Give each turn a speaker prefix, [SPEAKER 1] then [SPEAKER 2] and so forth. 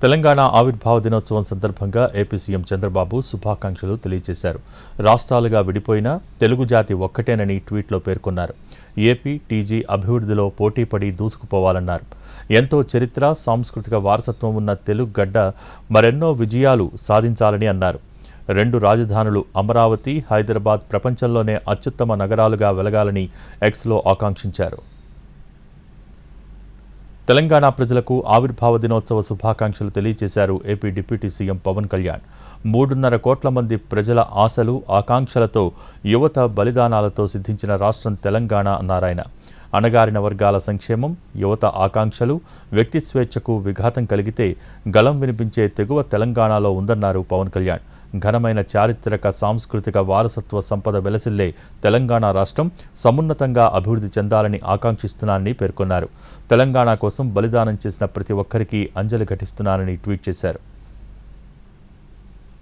[SPEAKER 1] తెలంగాణ ఆవిర్భావ దినోత్సవం సందర్భంగా ఏపీ సీఎం చంద్రబాబు శుభాకాంక్షలు తెలియజేశారు. రాష్ట్రాలుగా విడిపోయినా తెలుగు జాతి ఒక్కటేనని ట్వీట్లో పేర్కొన్నారు. ఏపీ, టీజీ అభివృద్ధిలో పోటీపడి దూసుకుపోవాలన్నారు. ఎంతో చరిత్ర, సాంస్కృతిక వారసత్వం ఉన్న తెలుగు గడ్డ మరెన్నో విజయాలు సాధించాలని అన్నారు. 2 రాజధానులు అమరావతి, హైదరాబాద్ ప్రపంచంలోనే అత్యుత్తమ నగరాలుగా వెలగాలని ఎక్స్లో ఆకాంక్షించారు. తెలంగాణ ప్రజలకు ఆవిర్భావ దినోత్సవ శుభాకాంక్షలు తెలియజేశారు AP deputy CM Pawan Kalyan. 3.5 కోట్ల మంది ప్రజల ఆశలు, ఆకాంక్షలతో, యువత బలిదానాలతో సిద్ధించిన రాష్ట్రం తెలంగాణ అన్నారాయన. అణగారిన వర్గాల సంక్షేమం, యువత ఆకాంక్షలు, వ్యక్తి స్వేచ్ఛకు విఘాతం కలిగితే గళం వినిపించే తెగువ తెలంగాణలో ఉందన్నారు పవన్ కళ్యాణ్. ఘనమైన చారిత్రక, సాంస్కృతిక వారసత్వ సంపద వెలసిల్లే తెలంగాణ రాష్ట్రం సమున్నతంగా అభివృద్ధి చెందాలని ఆకాంక్షిస్తున్నానని పేర్కొన్నారు. తెలంగాణ కోసం బలిదానం చేసిన ప్రతి ఒక్కరికి అంజలి ఘటిస్తున్నానని ట్వీట్ చేశారు.